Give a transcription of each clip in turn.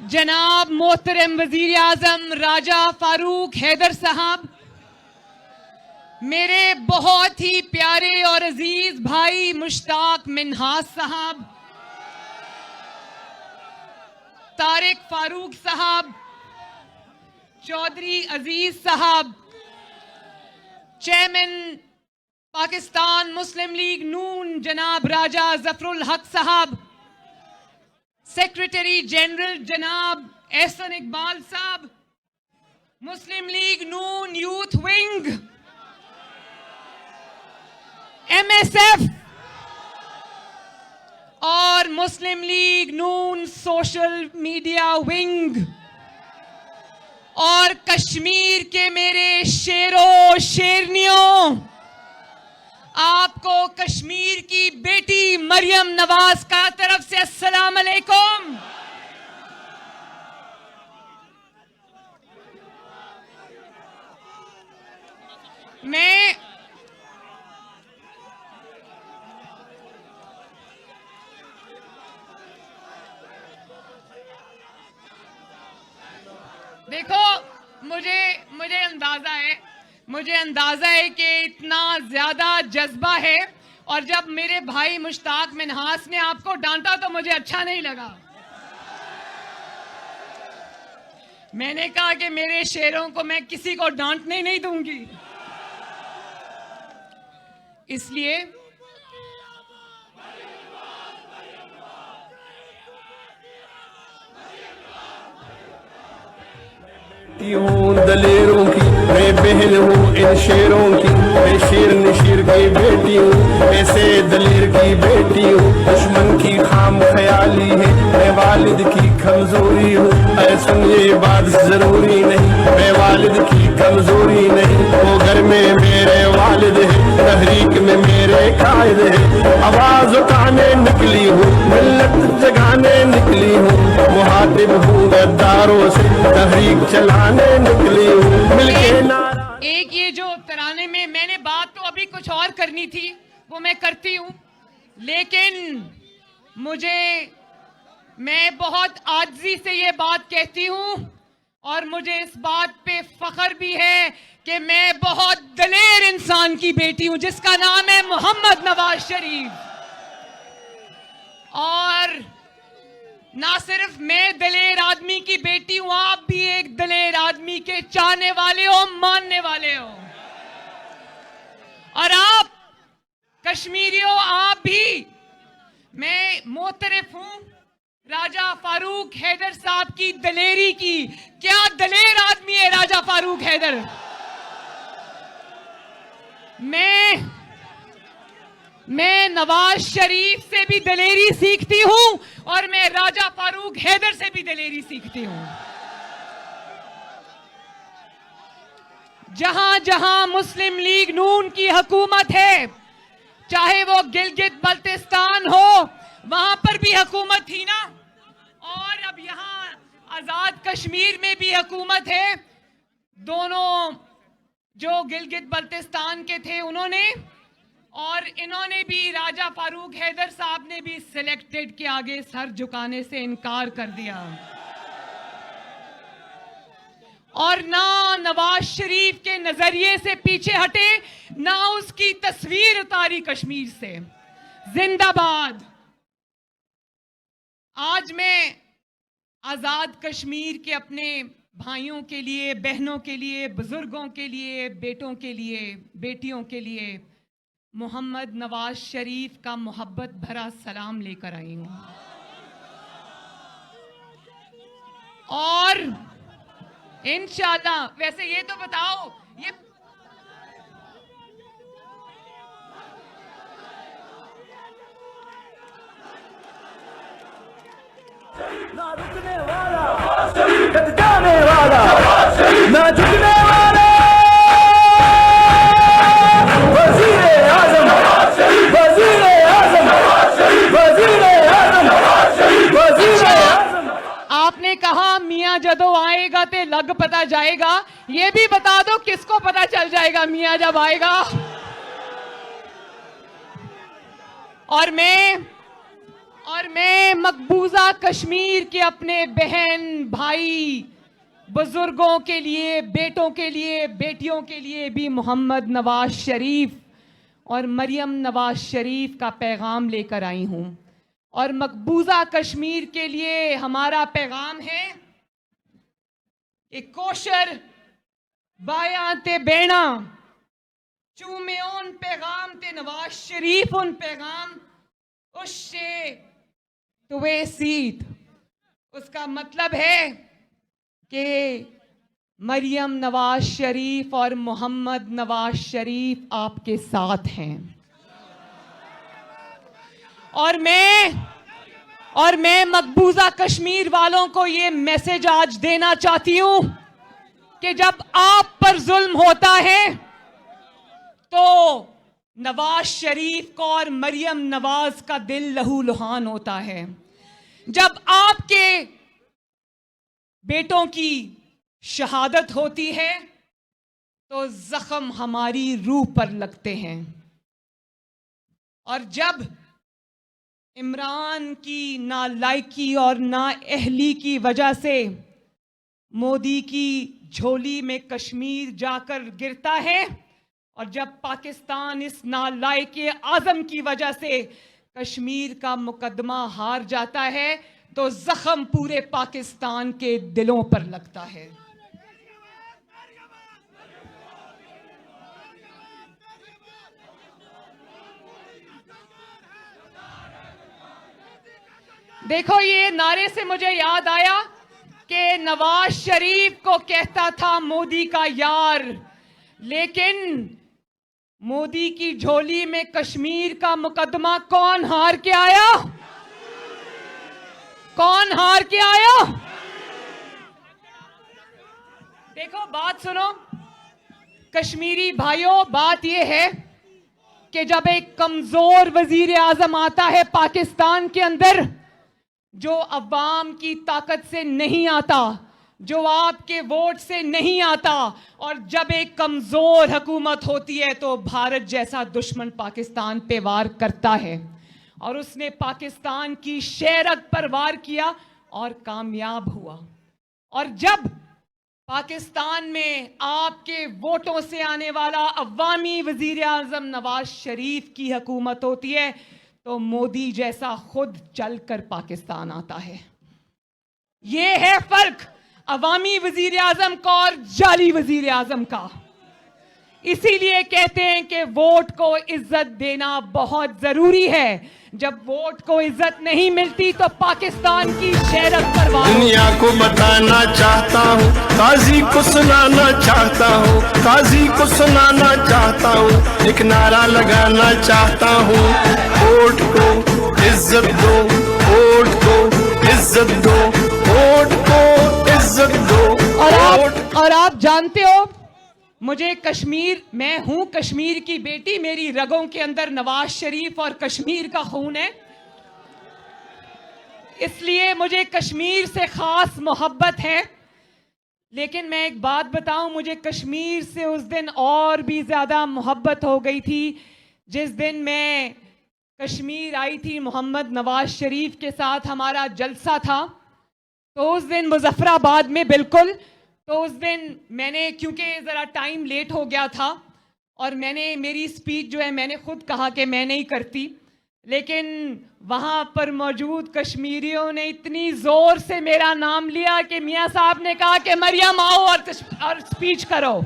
जनाब मोहतरम वजीर आजम राजा फारूक हैदर साहब, मेरे बहुत ही प्यारे और अजीज भाई मुश्ताक मिन्हास साहब, तारिक फारूक साहब, चौधरी अजीज साहब, चेयरमैन पाकिस्तान मुस्लिम लीग नून जनाब राजा जफरुल हक साहब, सेक्रेटरी जनरल जनाब एहसन इकबाल साहब, मुस्लिम लीग नून यूथ विंग, MSF और मुस्लिम लीग नून सोशल मीडिया विंग और कश्मीर के मेरे शेरों शेरनियों, आपको कश्मीर की बेटी मरियम नवाज का तरफ से अस्सलाम अलैकुम। मैं देखो, मुझे अंदाजा है कि इतना ज्यादा जज्बा है, और जब मेरे भाई मुश्ताक मिन्हास ने आपको डांटा तो मुझे अच्छा नहीं लगा। मैंने कहा कि मेरे शेरों को मैं किसी को डांटने नहीं दूंगी, इसलिए हूँ दलेरों की, मैं बहन हूँ इन शेरों की, मैं शेर नशीर की बेटी हूँ, ऐसे दलेर की बेटी हूँ। दुश्मन की खाम ख्याली है, मैं वालिद की कमजोरी हूँ, ऐसा ये बात जरूरी नहीं, मैं वालिद की कमजोरी नहीं। वो घर में मेरे वालिद है, तहरीक में मेरे कायद है, आवाज उठाने निकली हूँ, मिल्लत जगाने निकली हूँ, मुहातिब हूँ गद्दारों से, तहरीक चलाने निकली हूँ, मिलके नारा। एक ये जो तराने में मैंने बात तो अभी कुछ और करनी थी, वो मैं करती हूँ, लेकिन मैं बहुत आजिज़ी से ये बात कहती हूँ, और मुझे इस बात पे फख्र भी है कि मैं बहुत दलेर इंसान की बेटी हूँ जिसका नाम है मोहम्मद नवाज शरीफ। और ना सिर्फ मैं दलेर आदमी की बेटी हूं, आप भी एक दलेर आदमी के चाहने वाले हो, मानने वाले हो। और आप कश्मीरियों, आप भी, मैं मोतरफ हूं राजा फारूक हैदर साहब की दलेरी की। क्या दलेर आदमी है राजा फारूक हैदर। मैं नवाज शरीफ से भी दलेरी सीखती हूं, और मैं राजा फारूक हैदर से भी दलेरी सीखती हूं। जहां जहां मुस्लिम लीग नून की हुकूमत है, चाहे वो गिलगित बल्तिस्तान हो, वहां पर भी हुकूमत थी ना, और अब यहां आजाद कश्मीर में भी हुकूमत है। दोनों जो गिलगित बल्तिस्तान के थे उन्होंने, और इन्होंने भी, राजा फारूक हैदर साहब ने भी सिलेक्टेड के आगे सर झुकाने से इनकार कर दिया। और ना नवाज शरीफ के नजरिए से पीछे हटे, ना उसकी तस्वीर उतारी कश्मीर से। जिंदाबाद। आज मैं आजाद कश्मीर के अपने भाइयों के लिए, बहनों के लिए, बुजुर्गों के लिए, बेटों के लिए, बेटियों के लिए मोहम्मद नवाज शरीफ का मोहब्बत भरा सलाम लेकर आई हूं। और इंशाअल्लाह, वैसे ये तो बताओ, ये ना रुकने वाला, कट जाने वाला, ना झुकने वाला, वज़ीर आज़म, वज़ीर आज़म, वज़ीर आज़म, वज़ीर आज़म। आपने कहा मियाँ जदों आएगा ते लग पता जाएगा, ये भी बता दो किसको पता चल जाएगा मियाँ जब आएगा। और और मैं मकबूजा कश्मीर के अपने बहन भाई बुजुर्गों के लिए, बेटों के लिए, बेटियों के लिए भी मोहम्मद नवाज शरीफ और मरियम नवाज शरीफ का पैगाम लेकर आई हूं। और मकबूजा कश्मीर के लिए हमारा पैगाम है कि कोशर बाया ते बेना चूमे उन पैगाम ते नवाज शरीफ उन पैगाम उससे तुवे सीत। उसका मतलब है कि मरियम नवाज शरीफ और मोहम्मद नवाज शरीफ आपके साथ हैं। और मैं मकबूजा कश्मीर वालों को ये मैसेज आज देना चाहती हूं कि जब आप पर जुल्म होता है तो नवाज शरीफ को और मरियम नवाज का दिल लहूलुहान होता है। जब आपके बेटों की शहादत होती है तो जख्म हमारी रूह पर लगते हैं। और जब इमरान की नालायकी और नाअहली की वजह से मोदी की झोली में कश्मीर जाकर गिरता है और जब पाकिस्तान इस नालायक आज़म की वजह से कश्मीर का मुकदमा हार जाता है तो जख्म पूरे पाकिस्तान के दिलों पर लगता है। देखो, ये नारे से मुझे याद आया कि नवाज शरीफ को कहता था मोदी का यार, लेकिन मोदी की झोली में कश्मीर का मुकदमा कौन हार के आया? कौन हार के आया? देखो, बात सुनो कश्मीरी भाइयों, बात यह है कि जब एक कमजोर वजीर आजम आता है पाकिस्तान के अंदर, जो अवाम की ताकत से नहीं आता, जो आपके वोट से नहीं आता, और जब एक कमजोर हुकूमत होती है तो भारत जैसा दुश्मन पाकिस्तान पे वार करता है। और उसने पाकिस्तान की शहरत पर वार किया और कामयाब हुआ। और जब पाकिस्तान में आपके वोटों से आने वाला अवामी वजीर आजम नवाज शरीफ की हुकूमत होती है तो मोदी जैसा खुद चलकर पाकिस्तान आता है। ये है फर्क अवामी वजीर आजम का और जाली वजीर आजम का। इसीलिए कहते हैं कि वोट को इज्जत देना बहुत जरूरी है। जब वोट को इज्जत नहीं मिलती तो पाकिस्तान की शहरत पर वार। दुनिया को बताना चाहता हूँ, काजी को सुनाना चाहता हूँ, काजी को सुनाना चाहता हूँ, एक नारा लगाना चाहता हूँ, वोट को इज्जत दो, वोट को इज्जत दो, वोट को इज्जत दो। और आप जानते हो, मुझे कश्मीर, मैं हूं कश्मीर की बेटी, मेरी रगों के अंदर नवाज शरीफ और कश्मीर का खून है, इसलिए मुझे कश्मीर से खास मोहब्बत है। लेकिन मैं एक बात बताऊं, मुझे कश्मीर से उस दिन और भी ज्यादा मोहब्बत हो गई थी जिस दिन मैं कश्मीर आई थी। मोहम्मद नवाज शरीफ के साथ हमारा जलसा था, तो उस दिन मुजफ्फराबाद में, बिल्कुल, तो उस दिन मैंने, क्योंकि ज़रा टाइम लेट हो गया था और मैंने मेरी स्पीच जो है मैंने खुद कहा कि मैं नहीं करती, लेकिन वहाँ पर मौजूद कश्मीरियों ने इतनी ज़ोर से मेरा नाम लिया कि मियाँ साहब ने कहा कि मरियम आओ और स्पीच करो।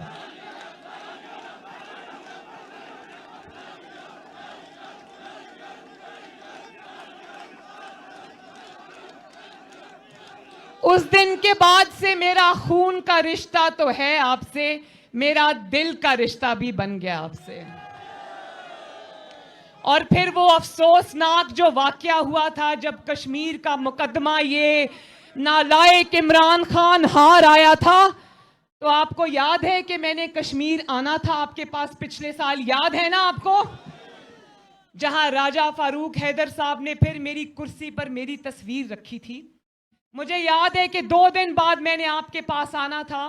उस दिन के बाद से मेरा खून का रिश्ता तो है आपसे, मेरा दिल का रिश्ता भी बन गया आपसे। और फिर वो अफसोसनाक जो वाकया हुआ था जब कश्मीर का मुकदमा ये नालायक इमरान खान हार आया था, तो आपको याद है कि मैंने कश्मीर आना था आपके पास पिछले साल, याद है ना आपको? जहां राजा फारूक हैदर साहब ने फिर मेरी कुर्सी पर मेरी तस्वीर रखी थी। मुझे याद है कि 2 दिन बाद मैंने आपके पास आना था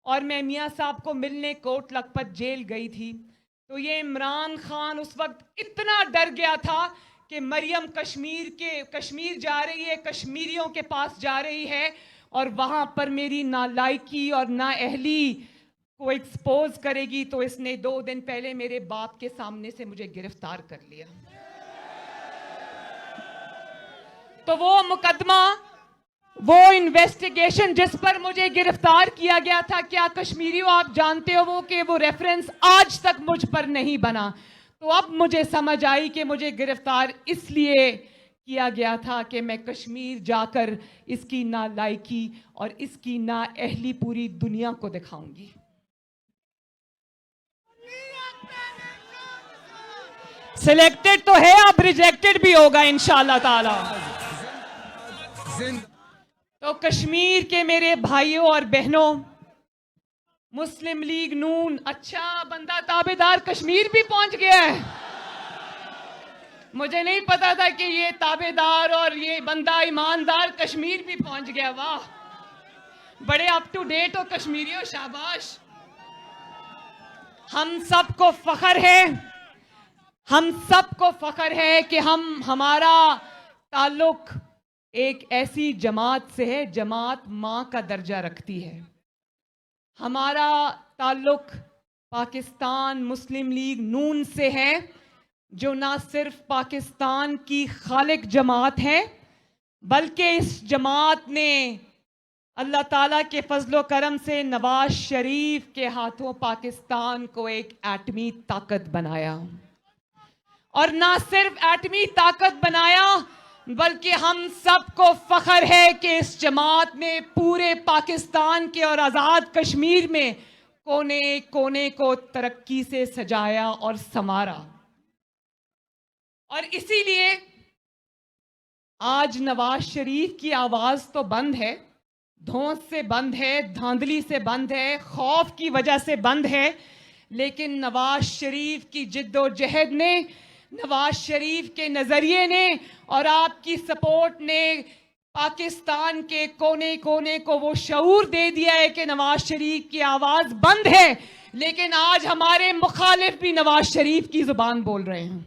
और मैं मियाँ साहब को मिलने कोट लखपत जेल गई थी। तो ये इमरान खान उस वक्त इतना डर गया था कि मरियम कश्मीर जा रही है, कश्मीरियों के पास जा रही है और वहां पर मेरी नालायकी और नाअहली को एक्सपोज करेगी, तो इसने 2 दिन पहले मेरे बाप के सामने से मुझे गिरफ्तार कर लिया। तो वो मुकदमा, वो इन्वेस्टिगेशन जिस पर मुझे गिरफ्तार किया गया था, क्या कश्मीरियों आप जानते हो कि वो रेफरेंस आज तक मुझ पर नहीं बना। तो अब मुझे समझ आई कि मुझे गिरफ्तार इसलिए किया गया था कि मैं कश्मीर जाकर इसकी नालायकी और इसकी नाअहली पूरी दुनिया को दिखाऊंगी। सिलेक्टेड तो है, अब रिजेक्टेड भी होगा इंशाअल्लाह ताला। तो कश्मीर के मेरे भाइयों और बहनों, मुस्लिम लीग नून, अच्छा बंदा ताबेदार कश्मीर भी पहुंच गया है। मुझे नहीं पता था कि ये ताबेदार और ये बंदा ईमानदार कश्मीर भी पहुंच गया। वाह, बड़े अप टू डेट हो कश्मीरियों, शाबाश। हम सबको फख्र है, हम सबको फख्र है कि हमारा ताल्लुक एक ऐसी जमात से है, जमात मां का दर्जा रखती है। हमारा ताल्लुक पाकिस्तान मुस्लिम लीग नून से है, जो ना सिर्फ पाकिस्तान की खालिक जमात है, बल्कि इस जमात ने अल्लाह ताला के फजलो करम से नवाज शरीफ के हाथों पाकिस्तान को एक एटमी ताकत बनाया। और ना सिर्फ एटमी ताकत बनाया, बल्कि हम सबको फख्र है कि इस जमात ने पूरे पाकिस्तान के और आज़ाद कश्मीर में कोने कोने को तरक्की से सजाया और संवारा। और इसीलिए आज नवाज शरीफ की आवाज़ तो बंद है, धौंस से बंद है, धांधली से बंद है, खौफ की वजह से बंद है, लेकिन नवाज शरीफ की जिद्दोजहद ने, नवाज शरीफ के नज़रिए ने और आपकी सपोर्ट ने पाकिस्तान के कोने कोने को वो शऊर दे दिया है कि नवाज शरीफ की आवाज़ बंद है, लेकिन आज हमारे मुखालिफ भी नवाज शरीफ की ज़ुबान बोल रहे हैं।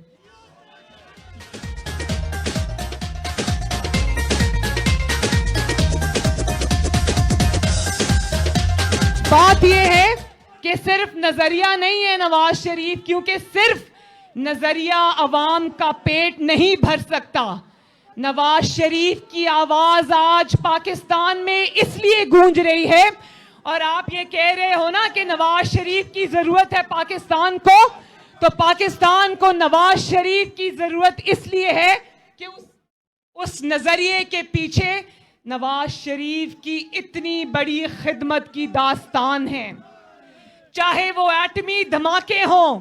बात यह है कि सिर्फ नजरिया नहीं है नवाज शरीफ, क्योंकि सिर्फ नजरिया अवाम का पेट नहीं भर सकता। नवाज शरीफ की आवाज आज पाकिस्तान में इसलिए गूंज रही है, और आप ये कह रहे हो ना कि नवाज शरीफ की जरूरत है पाकिस्तान को, तो पाकिस्तान को नवाज शरीफ की जरूरत इसलिए है कि उस नजरिए के पीछे नवाज शरीफ की इतनी बड़ी खिदमत की दास्तान है। चाहे वो एटमी धमाके हों,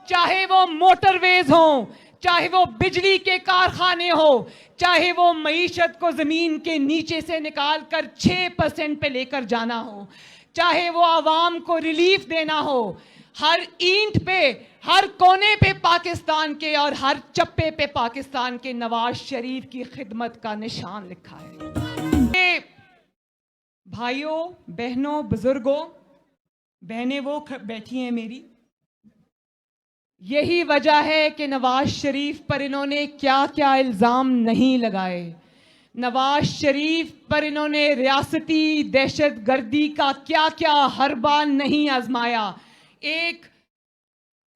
चाहे वो मोटरवेज हों, चाहे वो बिजली के कारखाने हो, चाहे वो मईशत को जमीन के नीचे से निकाल कर 6% पे लेकर जाना हो, चाहे वो आवाम को रिलीफ देना हो, हर ईंट पे, हर कोने पे पाकिस्तान के और हर चप्पे पे पाकिस्तान के नवाज शरीफ की खिदमत का निशान लिखा है। भाइयों, बहनों, बुजुर्गों, बहनें वो बैठी हैं मेरी, यही वजह है कि नवाज शरीफ पर इन्होंने क्या क्या इल्ज़ाम नहीं लगाए। नवाज शरीफ पर इन्होंने रियासती दहशतगर्दी का क्या क्या हरबा नहीं आजमाया। एक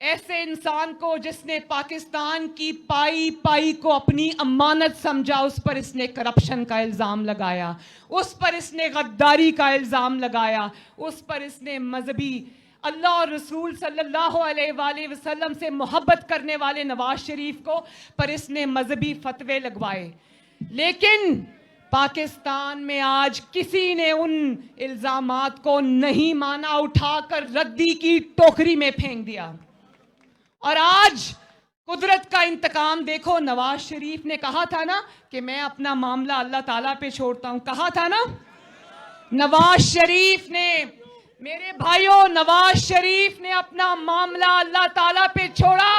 ऐसे इंसान को जिसने पाकिस्तान की पाई पाई को अपनी अमानत समझा, उस पर इसने करप्शन का इल्ज़ाम लगाया, उस पर इसने गद्दारी का इल्ज़ाम लगाया, उस पर इसने मजहबी अल्लाह और रसूल सल्लल्लाहु अलैहि वसल्लम से मोहब्बत करने वाले नवाज शरीफ को पर इसने मजहबी फतवे लगवाए। लेकिन पाकिस्तान में आज किसी ने उन इल्ज़ामात को नहीं माना, उठाकर रद्दी की टोकरी में फेंक दिया। और आज कुदरत का इंतकाम देखो। नवाज शरीफ ने कहा था ना कि मैं अपना मामला अल्लाह ताला पे छोड़ता हूं, कहा था ना नवाज शरीफ ने, मेरे भाइयों, नवाज शरीफ ने अपना मामला अल्लाह ताला पे छोड़ा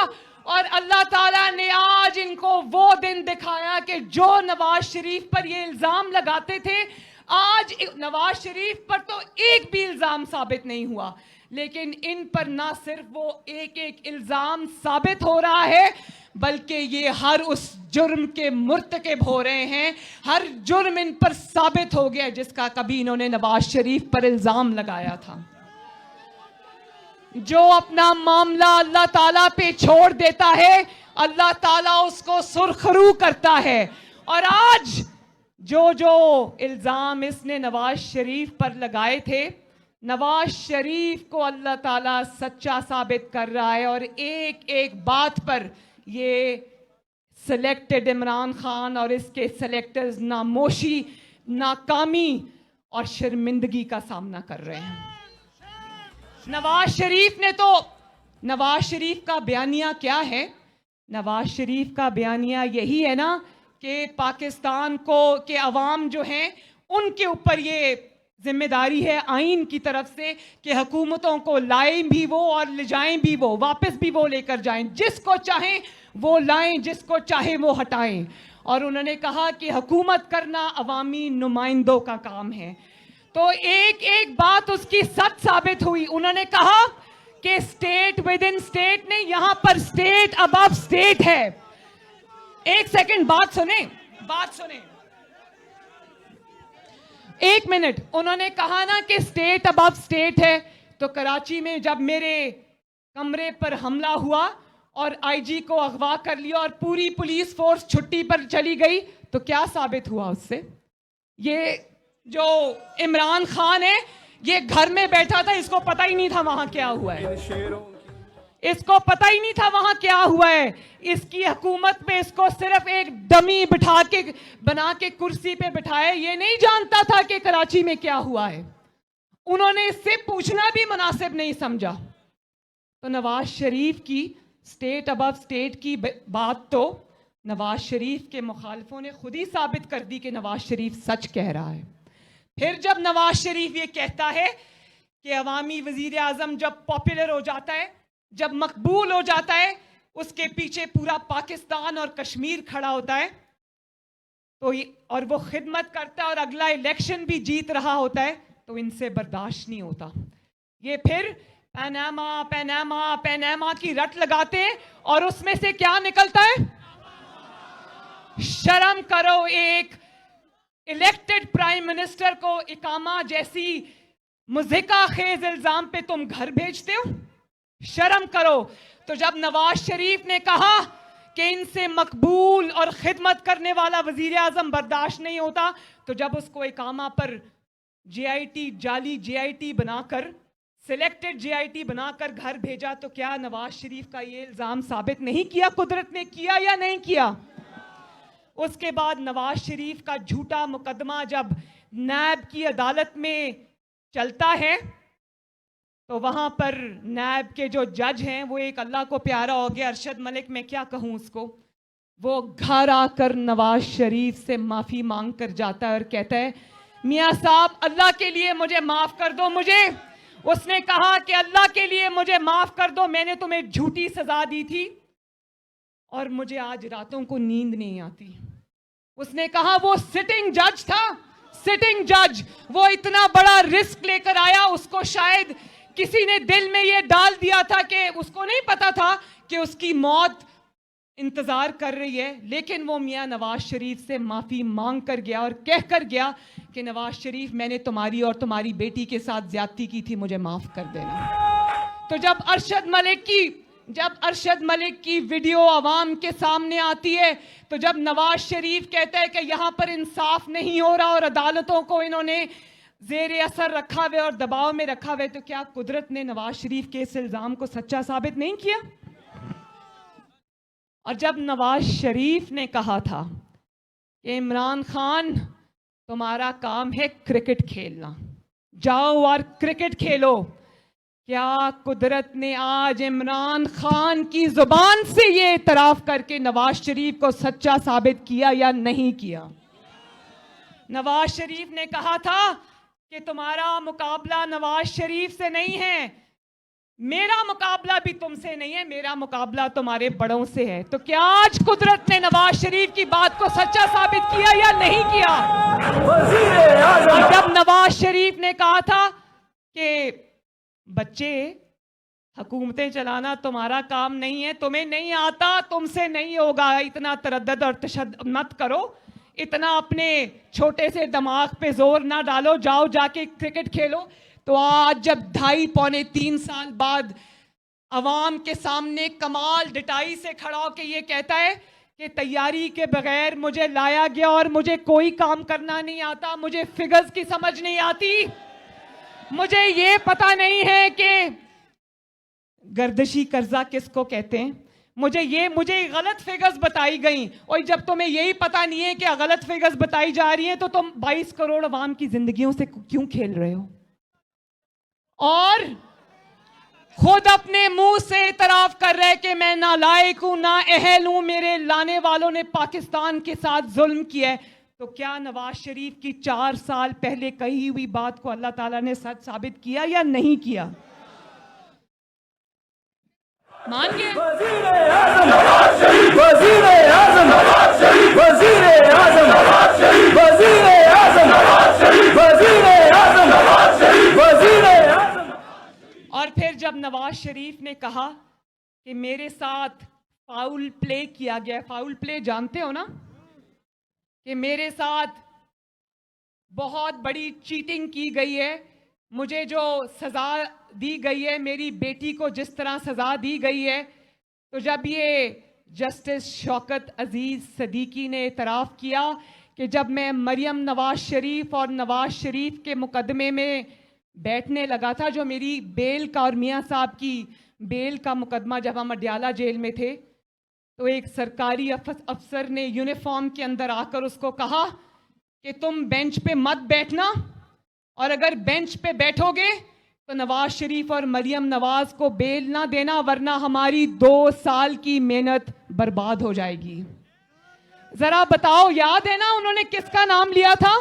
और अल्लाह ताला ने आज इनको वो दिन दिखाया कि जो नवाज शरीफ पर ये इल्ज़ाम लगाते थे, आज नवाज शरीफ पर तो एक भी इल्ज़ाम साबित नहीं हुआ, लेकिन इन पर ना सिर्फ वो एक एक इल्ज़ाम साबित हो रहा है, बल्कि ये हर उस जुर्म के मुर्तकिब हो रहे हैं। हर जुर्म इन पर साबित हो गया जिसका कभी इन्होंने नवाज शरीफ पर इल्जाम लगाया था। जो अपना मामला अल्लाह ताला पे छोड़ देता है, अल्लाह ताला उसको सुरखरू करता है। और आज जो जो इल्जाम इसने नवाज शरीफ पर लगाए थे, नवाज शरीफ को अल्लाह ताला सच्चा साबित कर रहा है। और एक एक बात पर ये सिलेक्टेड इमरान खान और इसके सिलेक्टर्स नामोशी, नाकामी और शर्मिंदगी का सामना कर रहे हैं। नवाज शरीफ का बयानिया क्या है? नवाज शरीफ का बयानिया यही है ना कि पाकिस्तान को के अवाम जो हैं उनके ऊपर ये जिम्मेदारी है आइन की तरफ से कि हुकूमतों को लाएं भी वो और ले जाएं भी वो, वापस भी वो लेकर जाएं। जिसको चाहें वो लाएं, जिसको चाहे वो हटाएं। और उन्होंने कहा कि हुकूमत करना अवामी नुमाइंदों का काम है। तो एक एक बात उसकी सच साबित हुई। उन्होंने कहा कि स्टेट विद इन स्टेट नहीं, यहां पर स्टेट अबव स्टेट है। एक सेकंड बात सुने, एक मिनट। उन्होंने कहा ना कि स्टेट अबव स्टेट है, तो कराची में जब मेरे कमरे पर हमला हुआ और आईजी को अगवा कर लिया और पूरी पुलिस फोर्स छुट्टी पर चली गई, तो क्या साबित हुआ उससे? ये जो इमरान खान है ये घर में बैठा था, इसको पता ही नहीं था वहां क्या हुआ है। इसको पता ही नहीं था वहां क्या हुआ है। इसकी हुकूमत में इसको सिर्फ एक डमी बिठा के बना के कुर्सी पे बिठाया, ये नहीं जानता था कि कराची में क्या हुआ है। उन्होंने इससे पूछना भी मुनासिब नहीं समझा। तो नवाज शरीफ की स्टेट अबव स्टेट की बात तो नवाज शरीफ के मुखालिफों ने खुद ही साबित कर दी कि नवाज शरीफ सच कह रहा है। फिर जब नवाज शरीफ ये कहता है कि अवामी वजीर आजम जब पॉपुलर हो जाता है, जब मकबूल हो जाता है, उसके पीछे पूरा पाकिस्तान और कश्मीर खड़ा होता है, तो और वो खिदमत करता है और अगला इलेक्शन भी जीत रहा होता है, तो इनसे बर्दाश्त नहीं होता। ये फिर पैनामा की रट लगाते हैं और उसमें से क्या निकलता है? शर्म करो, एक इलेक्टेड प्राइम मिनिस्टर को इकामा जैसी मुज़हिका खेज इल्जाम पे तुम घर भेजते हो, शर्म करो। तो जब नवाज शरीफ ने कहा कि इनसे मकबूल और खिदमत करने वाला वजीर आजम बर्दाश्त नहीं होता, तो जब उसको इकामा पर JIT जाली JIT बनाकर, सिलेक्टेड JIT बनाकर घर भेजा, तो क्या नवाज शरीफ का ये इल्जाम साबित नहीं किया कुदरत ने? किया या नहीं किया? उसके बाद नवाज शरीफ का झूठा मुकदमा जब नैब की अदालत में चलता है, तो वहां पर नैब के जो जज हैं वो एक अल्लाह को प्यारा हो गया, अरशद मलिक, मैं क्या कहूं उसको, वो घर आकर नवाज शरीफ से माफी मांग कर जाता है और कहता है, मियां साहब अल्लाह के लिए मुझे माफ कर दो। उसने कहा कि अल्लाह के लिए मुझे माफ कर दो, मैंने तुम्हें झूठी सजा दी थी और मुझे आज रातों को नींद नहीं आती। उसने कहा वो सिटिंग जज था, सिटिंग जज, वो इतना बड़ा रिस्क लेकर आया, उसको शायद किसी ने दिल में ये डाल दिया था कि उसको नहीं पता था कि उसकी मौत इंतजार कर रही है, लेकिन वो मियां नवाज शरीफ से माफी मांग कर गया और कह कर गया कि नवाज शरीफ, मैंने तुम्हारी और तुम्हारी बेटी के साथ ज्यादती की थी, मुझे माफ कर देना। तो जब अरशद मलिक की वीडियो आवाम के सामने आती है, तो जब नवाज शरीफ कहता है कि यहाँ पर इंसाफ नहीं हो रहा और अदालतों को इन्होंने जेर असर रखा हुआ और दबाव में रखा हुआ, तो क्या कुदरत ने नवाज शरीफ के इस इल्जाम को सच्चा साबित नहीं किया? और जब नवाज शरीफ ने कहा था कि इमरान खान तुम्हारा काम है क्रिकेट खेलना, जाओ और क्रिकेट खेलो, क्या कुदरत ने आज इमरान खान की जुबान से ये इतराफ करके नवाज शरीफ को सच्चा साबित किया या नहीं किया? नवाज शरीफ ने कहा था कि तुम्हारा मुकाबला नवाज शरीफ से नहीं है, मेरा मुकाबला भी तुमसे नहीं है, मेरा मुकाबला तुम्हारे बड़ों से है। तो क्या आज कुदरत ने नवाज शरीफ की बात को सच्चा साबित किया या नहीं किया? और जब नवाज शरीफ ने कहा था कि बच्चे हुकूमतें चलाना तुम्हारा काम नहीं है, तुम्हें नहीं आता, तुमसे नहीं होगा। इतना तरद्दद और तशद्दुद मत करो, इतना अपने छोटे से दिमाग पे जोर ना डालो, जाओ जाके क्रिकेट खेलो। तो आज जब 2.5-3 साल बाद अवाम के सामने कमाल डिटाई से खड़ा होकर ये कहता है कि तैयारी के बगैर मुझे लाया गया और मुझे कोई काम करना नहीं आता, मुझे फिगर्स की समझ नहीं आती, मुझे ये पता नहीं है कि गर्दिशी कर्जा किसको कहते हैं, मुझे गलत फिगर्स बताई गई। और जब तुम्हें यही पता नहीं है कि गलत फिगर्स बताई जा रही हैं तो तुम 22 करोड़ अवाम की जिंदगियों से क्यों खेल रहे हो? और खुद अपने मुंह से इतराफ कर रहे कि मैं नालायक हूं, ना अहल हूं, मेरे लाने वालों ने पाकिस्तान के साथ जुल्म किया है। तो क्या नवाज शरीफ की 4 साल पहले कही हुई बात को अल्लाह ताला ने सच साबित किया या नहीं किया? मान गए? वज़ीर आज़म, वज़ीर आज़म, वज़ीर आज़म, वज़ीर आज़म, वज़ीर आज़म, वज़ीर आज़म। और फिर जब नवाज शरीफ ने कहा कि मेरे साथ फाउल प्ले किया गया, फाउल प्ले जानते हो ना, कि मेरे साथ बहुत बड़ी चीटिंग की गई है, मुझे जो सज़ा दी गई है, मेरी बेटी को जिस तरह सज़ा दी गई है, तो जब ये जस्टिस शौकत अजीज़ सदीकी ने इतराफ़ किया कि जब मैं मरियम नवाज शरीफ और नवाज शरीफ के मुकदमे में बैठने लगा था, जो मेरी बेल का और मियाँ साहब की बेल का मुकदमा जब हम अडयाला जेल में थे, तो एक सरकारी अफसर ने यूनिफॉर्म के अंदर आकर उसको कहा कि तुम बेंच पे मत बैठना, और अगर बेंच पे बैठोगे तो नवाज शरीफ और मरियम नवाज को बेल ना देना, वरना हमारी 2 साल की मेहनत बर्बाद हो जाएगी। जरा बताओ, याद है ना उन्होंने किसका नाम लिया था?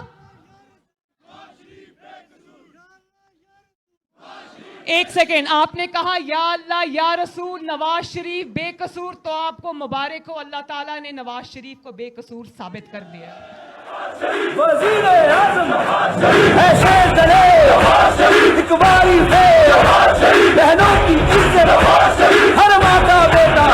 एक सेकेंड, आपने कहा या अल्लाह या रसूल नवाज शरीफ बेकसूर, तो आपको मुबारक हो, अल्लाह ताला ने नवाज शरीफ को बेकसूर साबित कर दिया। वज़ीर आज़म है शेर दलेर, एक बारी फिर बहनों की इज्जत, हर माँ का बेटा।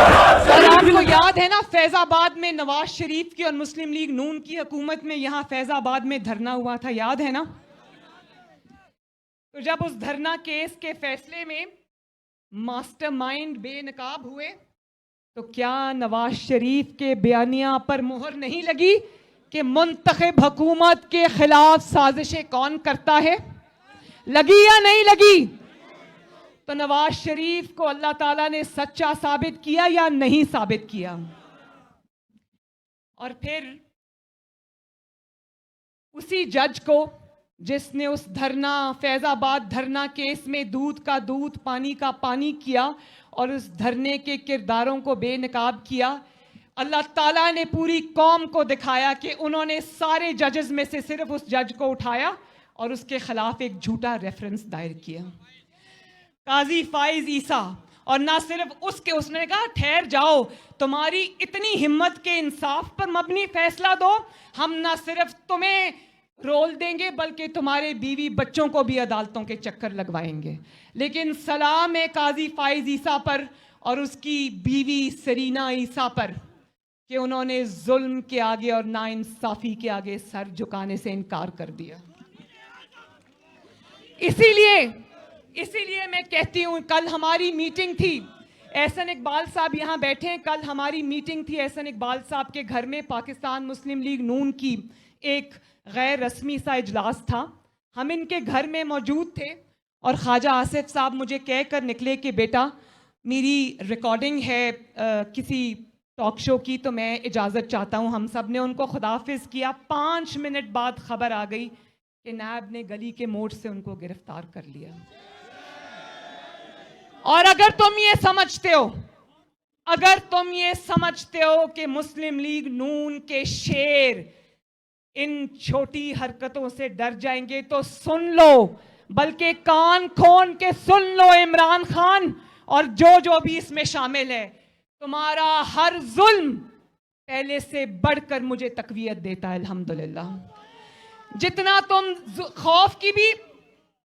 और आपको याद है ना फैजाबाद में नवाज शरीफ की और मुस्लिम लीग नून की हुकूमत में यहाँ फैजाबाद में धरना हुआ था, याद है ना? तो जब उस धरना केस के फैसले में मास्टरमाइंड बेनकाब हुए, तो क्या नवाज शरीफ के बयानिया पर मुहर नहीं लगी कि मुंतखब हुकूमत के खिलाफ साजिशें कौन करता है? लगी या नहीं लगी? तो नवाज शरीफ को अल्लाह ताला ने सच्चा साबित किया या नहीं साबित किया? और फिर उसी जज को जिसने उस धरना फैजाबाद धरना केस में दूध का दूध पानी का पानी किया और उस धरने के किरदारों को बेनकाब किया, अल्लाह ताला ने पूरी कौम को दिखाया कि उन्होंने सारे जजेस में से सिर्फ उस जज को उठाया और उसके खिलाफ एक झूठा रेफरेंस दायर किया, काजी फाइज ईसा। और ना सिर्फ उसने कहा ठहर जाओ, तुम्हारी इतनी हिम्मत के इंसाफ पर मबनी फैसला दो, हम ना सिर्फ तुम्हें रोल देंगे बल्कि तुम्हारे बीवी बच्चों को भी अदालतों के चक्कर लगवाएंगे। लेकिन सलाम है काजी फाइज ईसा पर और उसकी बीवी सरीना ईसा पर कि उन्होंने जुल्म के आगे और नाइंसाफी के आगे सर झुकाने से इनकार कर दिया। इसीलिए मैं कहती हूं, कल हमारी मीटिंग थी, एहसन इकबाल साहब यहां बैठे हैं, कल हमारी मीटिंग थी एहसन इकबाल साहब के घर में, पाकिस्तान मुस्लिम लीग नून की एक गैर रस्मी सा इजलास था, हम इनके घर में मौजूद थे और ख्वाजा आसिफ साहब मुझे कह कर निकले कि बेटा मेरी रिकॉर्डिंग है किसी टॉक शो की, तो मैं इजाज़त चाहता हूँ। हम सब ने उनको खुदाफिज किया। 5 मिनट बाद खबर आ गई कि नायब ने गली के मोड़ से उनको गिरफ्तार कर लिया। और अगर तुम ये समझते हो कि मुस्लिम लीग नून के शेर इन छोटी हरकतों से डर जाएंगे तो सुन लो, बल्कि कान खोल के सुन लो इमरान खान और जो भी इसमें शामिल है, तुम्हारा हर जुल्म पहले से बढ़कर मुझे तकवीयत देता है अल्हम्दुलिल्लाह। जितना तुम खौफ की भी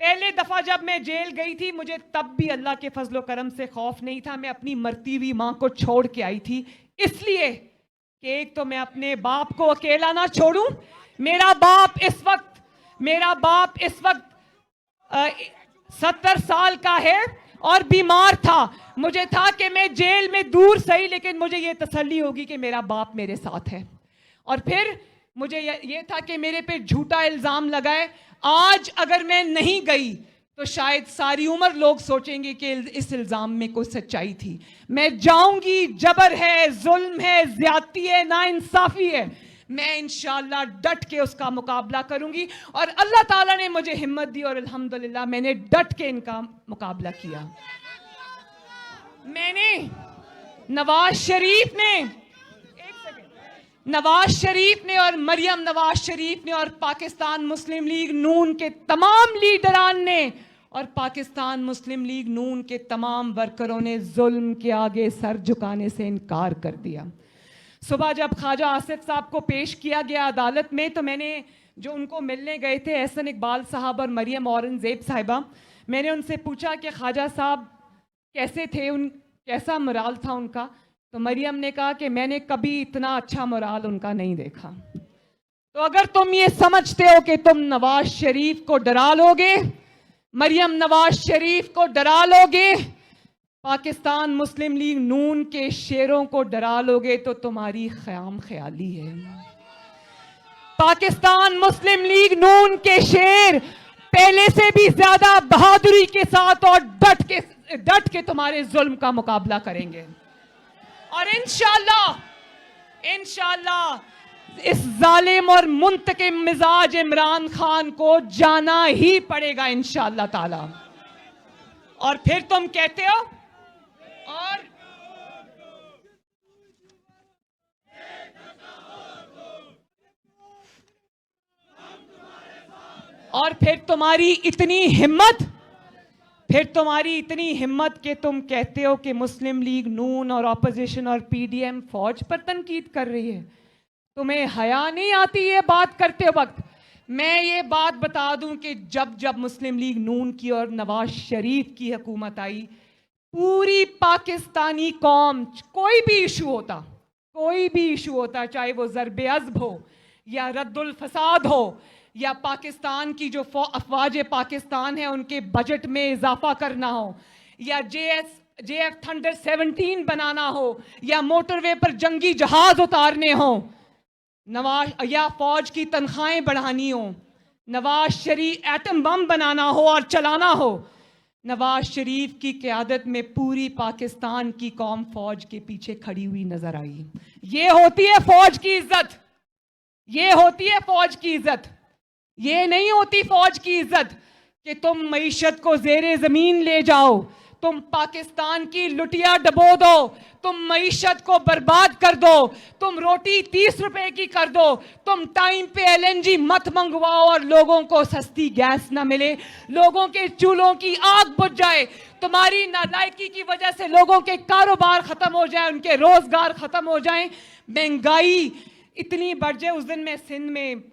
पहले दफा जब मैं जेल गई थी, मुझे तब भी अल्लाह के फजलो करम से खौफ नहीं था। मैं अपनी मरती हुई माँ को छोड़ के आई थी, इसलिए कि एक तो मैं अपने बाप को अकेला ना छोड़ूं। मेरा बाप इस वक्त 70 साल का है और बीमार था। मुझे था कि मैं जेल में दूर सही, लेकिन मुझे ये तसल्ली होगी कि मेरा बाप मेरे साथ है। और फिर मुझे ये था कि मेरे पे झूठा इल्ज़ाम लगाए। आज अगर मैं नहीं गई तो शायद सारी उम्र लोग सोचेंगे कि इस इल्ज़ाम में कोई सच्चाई थी। मैं जाऊंगी, जबर है, जुल्म है, ज्यादती है, नाइंसाफी है, मैं इंशाअल्लाह डट के उसका मुकाबला करूंगी। और अल्लाह ताला ने मुझे हिम्मत दी और अल्हम्दुलिल्लाह मैंने डट के इनका मुकाबला किया। मैंने नवाज शरीफ ने और मरियम नवाज शरीफ ने और पाकिस्तान मुस्लिम लीग नून के तमाम लीडरान ने और पाकिस्तान मुस्लिम लीग नून के तमाम वर्करों ने जुल्म के आगे सर झुकाने से इनकार कर दिया। सुबह जब ख्वाजा आसिफ साहब को पेश किया गया अदालत में, तो मैंने जो उनको मिलने गए थे एहसन इकबाल साहब और मरियम औरंगजेब साहिबा, मैंने उनसे पूछा कि ख्वाजा साहब कैसे थे, कैसा मोराल था उनका। तो मरियम ने कहा कि मैंने कभी इतना अच्छा मोराल उनका नहीं देखा। तो अगर तुम ये समझते हो कि तुम नवाज शरीफ को डरा लोगे, मरियम नवाज शरीफ को डरा लोगे, पाकिस्तान मुस्लिम लीग नून के शेरों को डरा लोगे, तो तुम्हारी ख्याम ख्याली है। पाकिस्तान मुस्लिम लीग नून के शेर पहले से भी ज्यादा बहादुरी के साथ और डट के तुम्हारे जुल्म का मुकाबला करेंगे। और इंशाअल्लाह इस जालिम और मुंतकिम मिजाज इमरान खान को जाना ही पड़ेगा इंशाअल्लाह ताला। और फिर तुम कहते हो और फिर तुम्हारी इतनी हिम्मत कि तुम कहते हो कि मुस्लिम लीग नून और ऑपोजिशन और पीडीएम फौज पर तनकीद कर रही है। तुम्हें हया नहीं आती ये बात करते वक्त? मैं ये बात बता दूं कि जब मुस्लिम लीग नून की और नवाज शरीफ की हुकूमत आई, पूरी पाकिस्तानी कौम, कोई भी इशू होता, चाहे वो ज़रबे अज़्ब हो या रद्दुल फसाद हो या पाकिस्तान की जो अफवाज पाकिस्तान है उनके बजट में इजाफा करना हो या JF थंडर 17 बनाना हो या मोटरवे पर जंगी जहाज उतारने हो, या फौज की तनख्वाहें बढ़ानी हो, नवाज शरीफ एटम बम बनाना हो और चलाना हो, नवाज शरीफ की क़यादत में पूरी पाकिस्तान की कौम फौज के पीछे खड़ी हुई नजर आई। ये होती है फौज की इज्जत। ये नहीं होती फौज की इज्जत कि तुम मईशत को ज़ेरे ज़मीन ले जाओ, तुम पाकिस्तान की लुटिया डबो दो, तुम मईशत को बर्बाद कर दो, तुम रोटी 30 रुपए की कर दो, तुम टाइम पे LNG मत मंगवाओ और लोगों को सस्ती गैस ना मिले, लोगों के चूल्हों की आग बुझ जाए, तुम्हारी नालायकी की वजह से लोगों के कारोबार खत्म हो जाए, उनके रोजगार खत्म हो जाए, महंगाई इतनी बढ़ जाए। उस दिन मैं सिंध में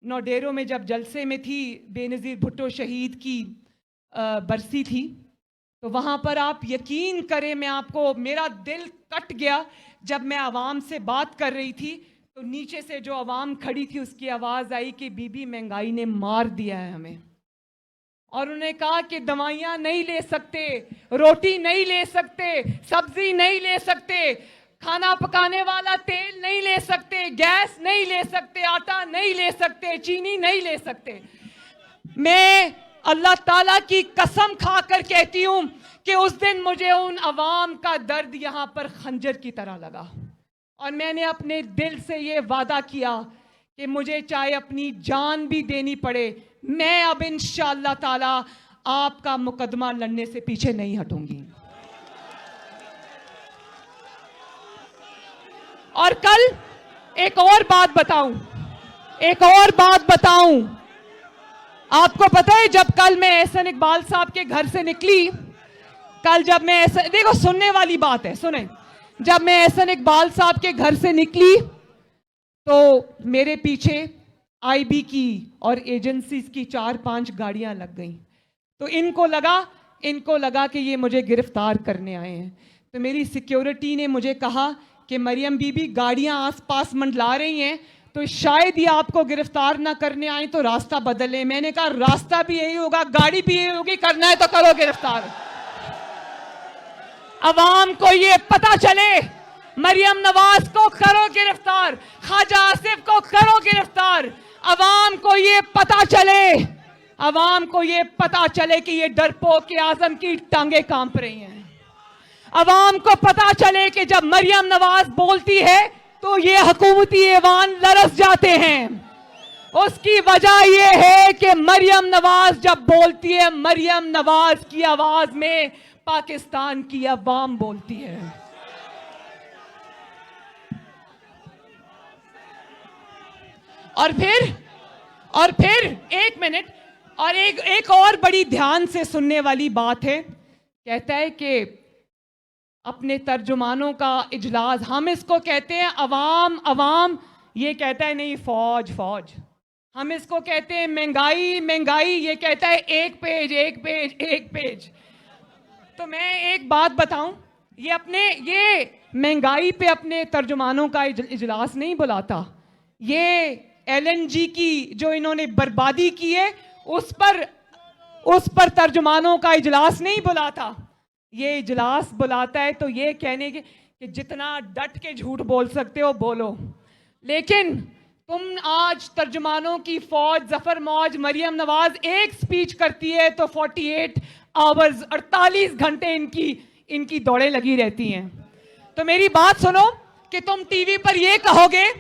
नौडेरों में जब जलसे में थी, बेनज़ीर भुट्टो शहीद की बरसी थी, तो वहाँ पर आप यकीन करें, मेरा दिल कट गया जब मैं आवाम से बात कर रही थी, तो नीचे से जो आवाम खड़ी थी उसकी आवाज़ आई कि बीबी महंगाई ने मार दिया है हमें। और उन्होंने कहा कि दवाइयाँ नहीं ले सकते, रोटी नहीं ले सकते, सब्जी नहीं ले सकते, खाना पकाने वाला तेल नहीं ले सकते, गैस नहीं ले सकते, आटा नहीं ले सकते, चीनी नहीं ले सकते। मैं अल्लाह ताला की कसम खाकर कहती हूं कि उस दिन मुझे उन अवाम का दर्द यहां पर खंजर की तरह लगा और मैंने अपने दिल से ये वादा किया कि मुझे चाहे अपनी जान भी देनी पड़े, मैं अब इंशाअल्लाह ताला आपका मुकदमा लड़ने से पीछे नहीं हटूंगी। और कल एक और बात बताऊं, आपको पता है जब कल मैं एहसन इकबाल साहब के घर से निकली, देखो सुनने वाली बात है, सुने, जब मैं एहसन इकबाल साहब के घर से निकली तो मेरे पीछे IB की और एजेंसीज की 4-5 गाड़ियां लग गईं। तो इनको लगा कि ये मुझे गिरफ्तार करने आए हैं। तो मेरी सिक्योरिटी ने मुझे कहा कि मरियम बीबी गाड़ियां आसपास मंडला रही हैं, तो शायद ये आपको गिरफ्तार ना करने आए तो रास्ता बदले। मैंने कहा रास्ता भी यही होगा, गाड़ी भी यही होगी, करना है तो करो गिरफ्तार। अवाम को ये पता चले, मरियम नवाज को करो गिरफ्तार, ख्वाजा आसिफ को करो गिरफ्तार। अवाम को ये पता चले कि ये डरपोक आजम की टांगे कांप रही हैं। अवाम को पता चले कि जब मरियम नवाज बोलती है तो ये हुकूमती ऐवान लरस जाते हैं। उसकी वजह यह है कि मरियम नवाज जब बोलती है, मरियम नवाज की आवाज में पाकिस्तान की अवाम बोलती है। और फिर एक मिनट, और एक और बड़ी ध्यान से सुनने वाली बात है। कहता है कि अपने तर्जुमानों का इजलास, हम इसको कहते हैं अवाम, ये कहता है नहीं फौज। हम इसको कहते हैं महंगाई, ये कहता है एक पेज। तो मैं एक बात बताऊं, ये महंगाई पे अपने तर्जुमानों का इजलास नहीं बुलाता। ये LNG की जो इन्होंने बर्बादी की है उस पर तर्जुमानों का इजलास नहीं बुलाता। ये इजलास बुलाता है तो ये कहने के कि जितना डट के झूठ बोल सकते हो बोलो। लेकिन तुम आज तर्जुमानों की फौज, जफर मौज, मरियम नवाज एक स्पीच करती है तो 48 आवर्स 48 घंटे इनकी दौड़ें लगी रहती हैं। तो मेरी बात सुनो कि तुम टीवी पर ये कहोगे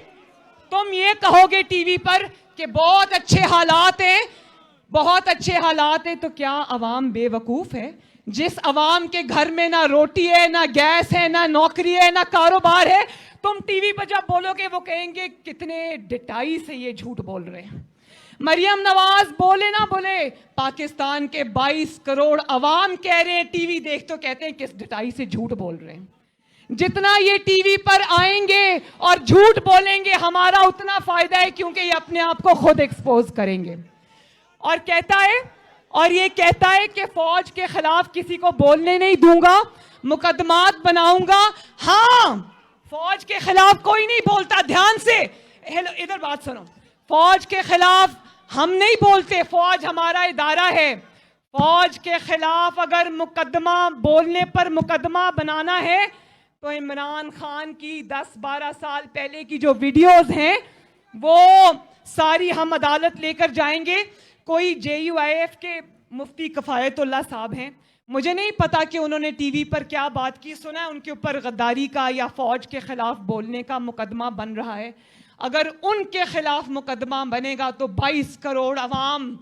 टीवी पर कि बहुत अच्छे हालात हैं, तो क्या अवाम बेवकूफ है? जिस अवाम के घर में ना रोटी है, ना गैस है, ना नौकरी है, ना कारोबार है, तुम टीवी पर जब बोलोगे वो कहेंगे कितने डिटाई से ये झूठ बोल रहे हैं। मरियम नवाज बोले ना बोले, पाकिस्तान के 22 करोड़ अवाम कह रहे हैं, टीवी देख तो कहते हैं किस डिटाई से झूठ बोल रहे हैं। जितना ये टीवी पर आएंगे और झूठ बोलेंगे हमारा उतना फायदा है, क्योंकि ये अपने आप को खुद एक्सपोज करेंगे। और ये कहता है कि फौज के खिलाफ किसी को बोलने नहीं दूंगा, मुकदमात बनाऊंगा। हाँ, फौज के खिलाफ कोई नहीं बोलता। ध्यान से इधर बात सुनो, फौज के खिलाफ हम नहीं बोलते, फौज हमारा इदारा है। फौज के खिलाफ अगर मुकदमा बोलने पर मुकदमा बनाना है तो इमरान खान की 10-12 साल पहले की जो वीडियोस हैं वो सारी हम अदालत लेकर जाएंगे। कोई JUIF के मुफ्ती कफायतुल्लाह साहब हैं, मुझे नहीं पता कि उन्होंने टीवी पर क्या बात की, सुना है उनके ऊपर गद्दारी का या फौज के खिलाफ बोलने का मुकदमा बन रहा है। अगर उनके खिलाफ मुकदमा बनेगा तो 22 करोड़ अवाम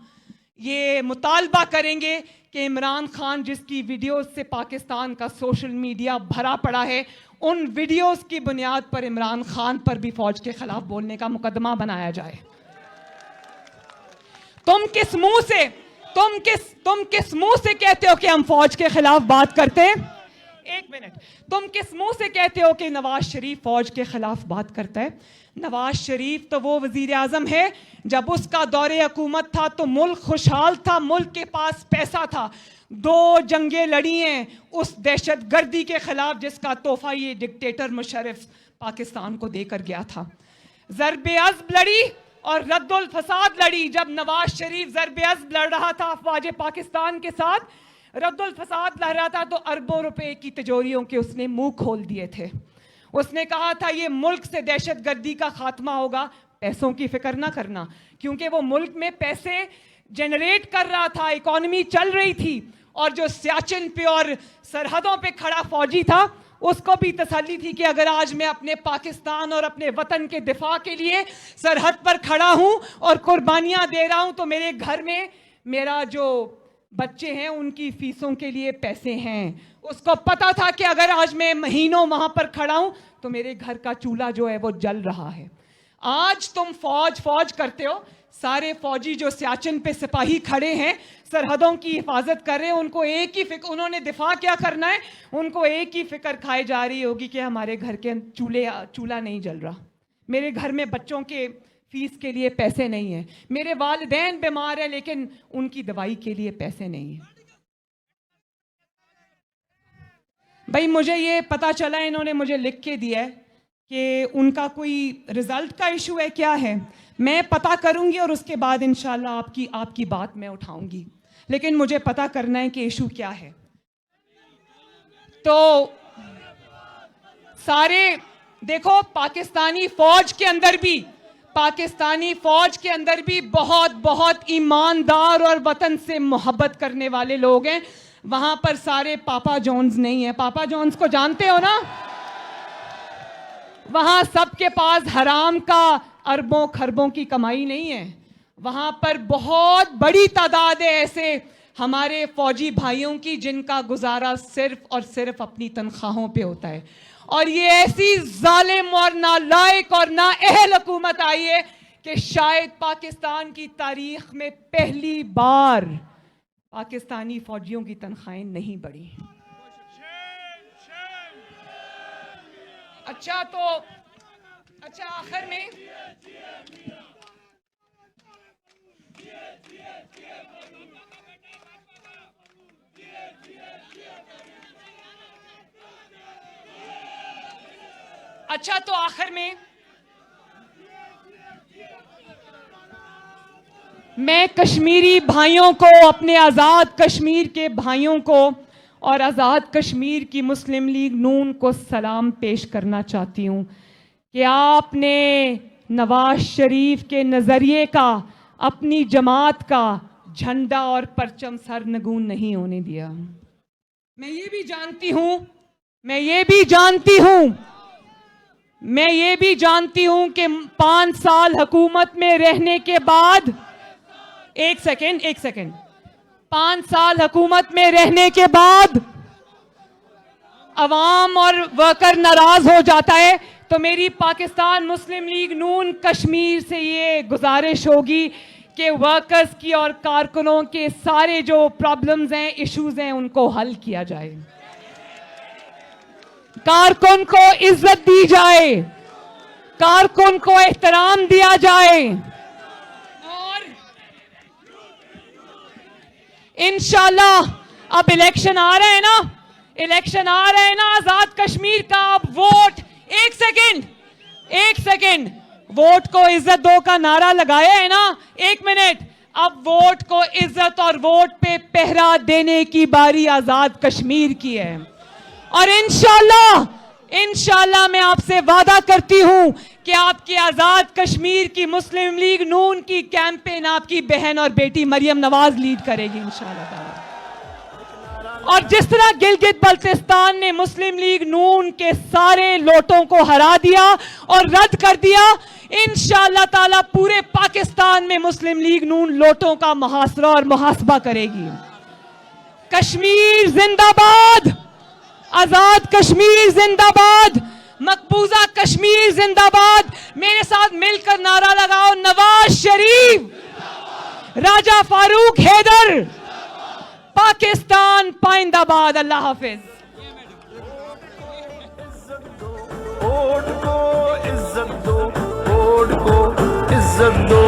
ये मुतालबा करेंगे कि इमरान खान जिसकी वीडियोस से पाकिस्तान का सोशल मीडिया भरा पड़ा है, उन वीडियोस की बुनियाद पर इमरान खान पर भी फौज के खिलाफ बोलने का मुकदमा बनाया जाए। तुम किस मुंह से कहते हो कि हम फौज के खिलाफ बात करते हैं? एक मिनट, तुम किस मुंह से कहते हो कि नवाज शरीफ फौज के खिलाफ बात करता है? नवाज शरीफ तो वो वजीर आजम है, जब उसका दौरे हुकूमत था तो मुल्क खुशहाल था, मुल्क के पास पैसा था। 2 जंगें लड़ी हैं उस दहशत गर्दी के खिलाफ जिसका तोहफा ये डिक्टेटर मुशर्रफ पाकिस्तान को देकर गया था। ज़र्ब-ए-अज़्ब लड़ी और रद्दुल फसाद लड़ी। जब नवाज शरीफ ज़र्ब-ए-अज़्ब लड़ रहा था अफवाज पाकिस्तान के साथ, रद्दुल फसाद लड़ रहा था, तो अरबों रुपए की तिजोरियों के उसने मुंह खोल दिए थे। उसने कहा था ये मुल्क से दहशत गर्दी का खात्मा होगा, पैसों की फिक्र ना करना, क्योंकि वो मुल्क में पैसे जनरेट कर रहा था, इकॉनमी चल रही थी। और जो सियाचिन पे और सरहदों पे खड़ा फौजी था उसको भी तसल्ली थी कि अगर आज मैं अपने पाकिस्तान और अपने वतन के दिफा के लिए सरहद पर खड़ा हूं और कुर्बानियां दे रहा हूं तो मेरे घर में मेरा जो बच्चे हैं उनकी फीसों के लिए पैसे हैं। उसको पता था कि अगर आज मैं महीनों वहां पर खड़ा हूं तो मेरे घर का चूल्हा जो है वो जल रहा है। आज तुम फौज करते हो, सारे फौजी जो सियाचिन पे सिपाही खड़े हैं सरहदों की हिफाजत कर रहे हैं, उनको एक ही फिक्र, उन्होंने दिफा क्या करना है, उनको एक ही फिक्र खाई जा रही होगी कि हमारे घर के चूल्हा नहीं जल रहा, मेरे घर में बच्चों के फीस के लिए पैसे नहीं है, मेरे वालिदैन बीमार है लेकिन उनकी दवाई के लिए पैसे नहीं है। भाई मुझे ये पता चला, इन्होंने मुझे लिख के दिया है कि उनका कोई रिजल्ट का इशू है, क्या है, मैं पता करूंगी और उसके बाद इंशाल्लाह आपकी बात मैं उठाऊंगी, लेकिन मुझे पता करना है कि इशू क्या है। तो सारे देखो, पाकिस्तानी फौज के अंदर भी बहुत बहुत ईमानदार और वतन से मोहब्बत करने वाले लोग हैं। वहां पर सारे पापा जॉन्स नहीं है। पापा जॉन्स को जानते हो ना? वहां सबके पास हराम का अरबों खरबों की कमाई नहीं है। वहां पर बहुत बड़ी तादाद है ऐसे हमारे फौजी भाइयों की जिनका गुजारा सिर्फ और सिर्फ अपनी तनख्वाहों पे होता है। और ये ऐसी जालिम और नालायक और नाअहल हुकूमत आई है कि शायद पाकिस्तान की तारीख में पहली बार पाकिस्तानी फौजियों की तनख्वाहें नहीं बढ़ी। अच्छा आखिर में मैं कश्मीरी भाइयों को, अपने आज़ाद कश्मीर के भाइयों को और आज़ाद कश्मीर की मुस्लिम लीग नून को सलाम पेश करना चाहती हूँ कि आपने नवाज शरीफ के नज़रिए का, अपनी जमात का झंडा और परचम सरनगून नहीं होने दिया। मैं ये भी जानती हूं कि 5 साल हुकूमत में रहने के बाद, एक सेकेंड, 5 साल हुकूमत में रहने के बाद अवाम और वर्कर नाराज हो जाता है। तो मेरी पाकिस्तान मुस्लिम लीग नून कश्मीर से ये गुजारिश होगी कि वर्कर्स की और कारकुनों के सारे जो प्रॉब्लम्स हैं, इश्यूज हैं, उनको हल किया जाए। कारकुन को इज्जत दी जाए, कारकुन को एहतराम दिया जाए और इंशाल्लाह अब इलेक्शन आ रहे हैं ना, आजाद कश्मीर का अब वोट, एक सेकेंड, वोट को इज्जत दो का नारा लगाया है ना, 1 मिनट, अब वोट को इज्जत और वोट पे पहरा देने की बारी आजाद कश्मीर की है। और इंशाल्लाह मैं आपसे वादा करती हूं कि आपकी आजाद कश्मीर की मुस्लिम लीग नून की कैंपेन आपकी बहन और बेटी मरियम नवाज लीड करेगी इंशाल्लाह। और जिस तरह गिलगित बल्तिस्तान ने मुस्लिम लीग नून के सारे लोटों को हरा दिया और रद्द कर दिया, इंशाल्लाह ताला पूरे पाकिस्तान में मुस्लिम लीग नून लोटों का मुहासरा और मुहासबा करेगी। कश्मीर जिंदाबाद, आजाद कश्मीर जिंदाबाद, मकबूजा कश्मीर जिंदाबाद। मेरे साथ मिलकर नारा लगाओ, नवाज शरीफ, राजा फारूक हैदर, पाकिस्तान पाइंदाबाद। अल्लाह हाफिज। वोट को इज्जत दो, वोट को इज्जत दो।